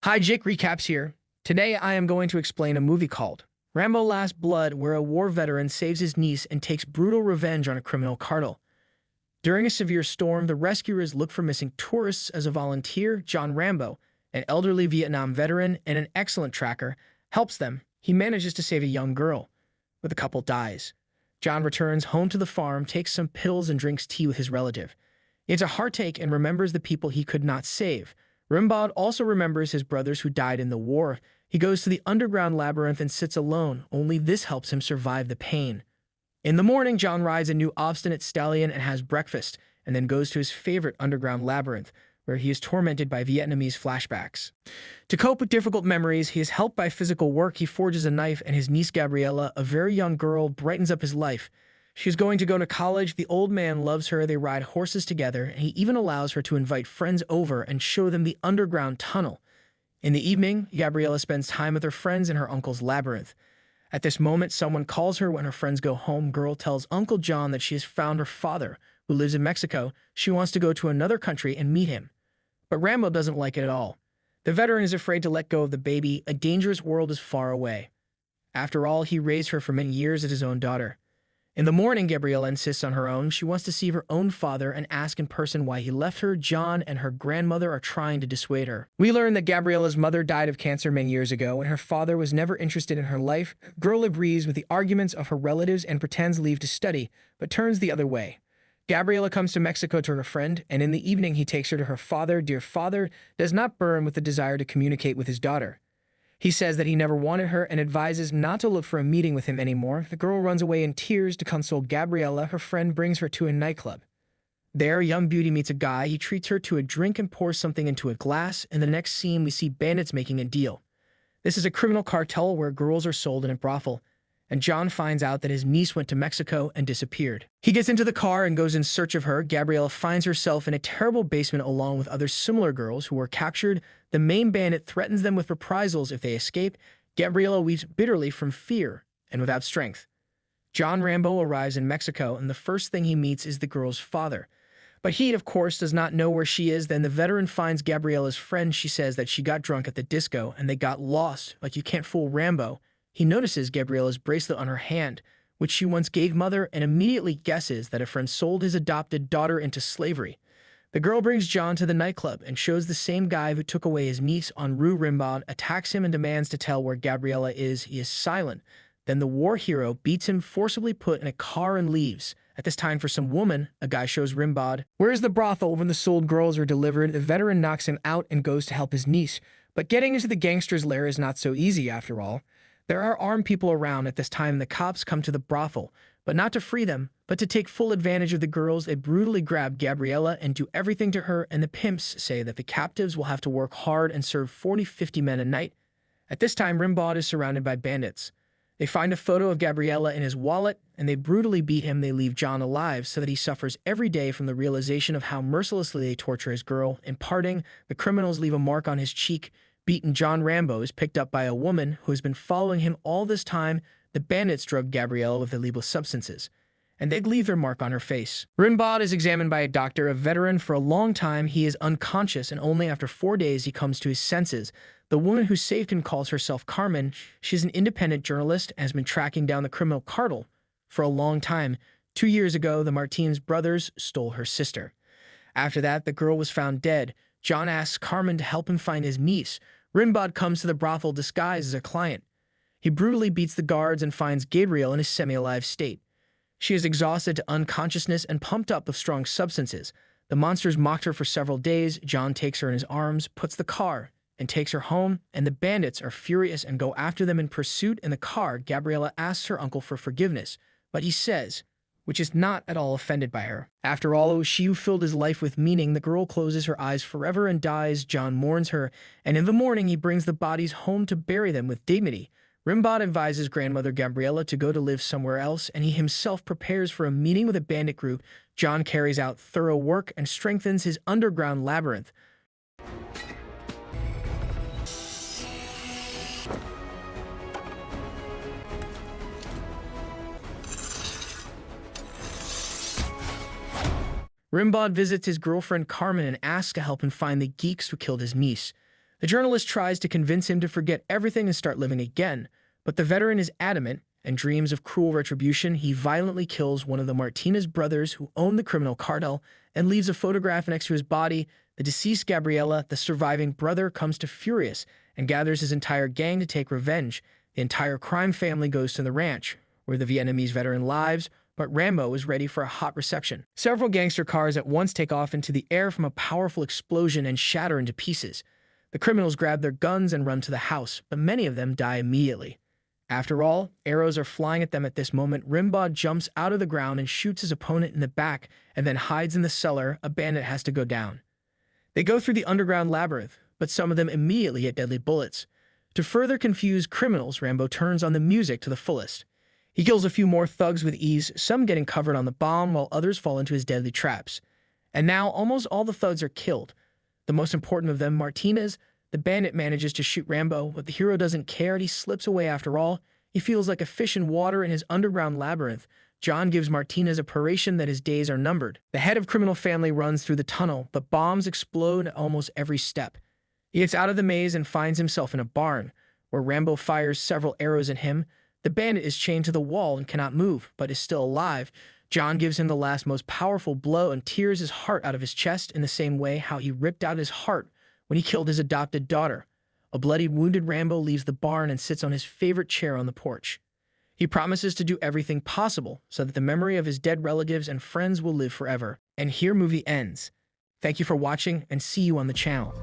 Hi, Jake Recaps here. Today I am going to explain a movie called Rambo Last Blood, where a war veteran saves his niece and takes brutal revenge on a criminal cartel. During a severe storm, the rescuers look for missing tourists as a volunteer, John Rambo, an elderly Vietnam veteran and an excellent tracker, helps them. He manages to save a young girl, but the couple dies. John returns home to the farm, takes some pills, and drinks tea with his relative. It's a heartache and remembers the people he could not save. Rimbaud also remembers his brothers who died in the war. He goes to the underground labyrinth and sits alone. Only this helps him survive the pain. In the morning, John rides a new obstinate stallion and has breakfast, and then goes to his favorite underground labyrinth, where he is tormented by Vietnamese flashbacks. To cope with difficult memories, he is helped by physical work. He forges a knife, and his niece Gabriella, a very young girl, brightens up his life. She's going to go to college. The old man loves her. They ride horses together, and he even allows her to invite friends over and show them the underground tunnel. In the evening, Gabriella spends time with her friends in her uncle's labyrinth. At this moment, someone calls her when her friends go home. Girl tells Uncle John that she has found her father, who lives in Mexico. She wants to go to another country and meet him. But Rambo doesn't like it at all. The veteran is afraid to let go of the baby. A dangerous world is far away. After all, he raised her for many years as his own daughter. In the morning, Gabriella insists on her own. She wants to see her own father and ask in person why he left her. John and her grandmother are trying to dissuade her. We learn that Gabriella's mother died of cancer many years ago, and her father was never interested in her life. Girl agrees with the arguments of her relatives and pretends leave to study, but turns the other way. Gabriella comes to Mexico to her friend, and in the evening he takes her to her father. Dear father does not burn with the desire to communicate with his daughter. He says that he never wanted her and advises not to look for a meeting with him anymore. The girl runs away in tears to console Gabriella. Her friend brings her to a nightclub. There, young beauty meets a guy. He treats her to a drink and pours something into a glass. In the next scene, we see bandits making a deal. This is a criminal cartel where girls are sold in a brothel, and John finds out that his niece went to Mexico and disappeared. He gets into the car and goes in search of her. Gabriella finds herself in a terrible basement along with other similar girls who were captured. The main bandit threatens them with reprisals if they escape. Gabriella weeps bitterly from fear and without strength. John Rambo arrives in Mexico, and the first thing he meets is the girl's father. But he, of course, does not know where she is. Then the veteran finds Gabriella's friend. She says that she got drunk at the disco and they got lost. Like, you can't fool Rambo. He notices Gabriella's bracelet on her hand, which she once gave mother, and immediately guesses that a friend sold his adopted daughter into slavery. The girl brings John to the nightclub and shows the same guy who took away his niece on Rue Rimbaud, attacks him and demands to tell where Gabriella is. He is silent. Then the war hero beats him, forcibly put in a car, and leaves. At this time, for some woman, a guy shows Rimbaud where's the brothel when the sold girls are delivered. The veteran knocks him out and goes to help his niece. But getting into the gangster's lair is not so easy after all. There are armed people around at this time. The cops come to the brothel, but not to free them, but to take full advantage of the girls. They brutally grab Gabriella and do everything to her, and the pimps say that the captives will have to work hard and serve 40-50 men a night. At this time, Rimbaud is surrounded by bandits. They find a photo of Gabriella in his wallet, and they brutally beat him. They leave John alive so that he suffers every day from the realization of how mercilessly they torture his girl. In parting, the criminals leave a mark on his cheek. Beaten John Rambo is picked up by a woman who has been following him all this time. The bandits drug Gabriella with illegal substances, and they leave their mark on her face. Rimbaud is examined by a doctor, a veteran. For a long time, he is unconscious, and only after 4 days he comes to his senses. The woman who saved him calls herself Carmen. She's an independent journalist and has been tracking down the criminal cartel for a long time. 2 years ago, the Martins brothers stole her sister. After that, the girl was found dead. John asks Carmen to help him find his niece. Rimbaud comes to the brothel disguised as a client. He brutally beats the guards and finds Gabrielle in a semi-alive state. She is exhausted to unconsciousness and pumped up with strong substances. The monsters mocked her for several days. John takes her in his arms, puts the car, and takes her home, and the bandits are furious and go after them in pursuit. In the car, Gabriella asks her uncle for forgiveness, but he says, which is not at all offended by her. After all, it was she who filled his life with meaning. The girl closes her eyes forever and dies. John mourns her, and in the morning he brings the bodies home to bury them with dignity. Rimbaud advises grandmother Gabriella to go to live somewhere else, and he himself prepares for a meeting with a bandit group. John carries out thorough work and strengthens his underground labyrinth. Rimbaud visits his girlfriend Carmen and asks to help him find the geeks who killed his niece. The journalist tries to convince him to forget everything and start living again, but the veteran is adamant and dreams of cruel retribution. He violently kills one of the Martinez brothers who own the criminal cartel and leaves a photograph next to his body. The deceased Gabriela, the surviving brother, comes to furious and gathers his entire gang to take revenge. The entire crime family goes to the ranch, where the Vietnamese veteran lives, but Rambo is ready for a hot reception. Several gangster cars at once take off into the air from a powerful explosion and shatter into pieces. The criminals grab their guns and run to the house, but many of them die immediately. After all, arrows are flying at them at this moment. Rimbaud jumps out of the ground and shoots his opponent in the back and then hides in the cellar. A bandit has to go down. They go through the underground labyrinth, but some of them immediately get deadly bullets. To further confuse criminals, Rambo turns on the music to the fullest. He kills a few more thugs with ease, some getting covered on the bomb while others fall into his deadly traps. And now almost all the thugs are killed. The most important of them, Martinez, the bandit, manages to shoot Rambo, but the hero doesn't care and he slips away after all. He feels like a fish in water in his underground labyrinth. John gives Martinez a paration that his days are numbered. The head of criminal family runs through the tunnel, but bombs explode at almost every step. He gets out of the maze and finds himself in a barn, where Rambo fires several arrows at him. The bandit is chained to the wall and cannot move, but is still alive. John gives him the last most powerful blow and tears his heart out of his chest in the same way how he ripped out his heart when he killed his adopted daughter. A bloody, wounded Rambo leaves the barn and sits on his favorite chair on the porch. He promises to do everything possible so that the memory of his dead relatives and friends will live forever. And here movie ends. Thank you for watching and see you on the channel.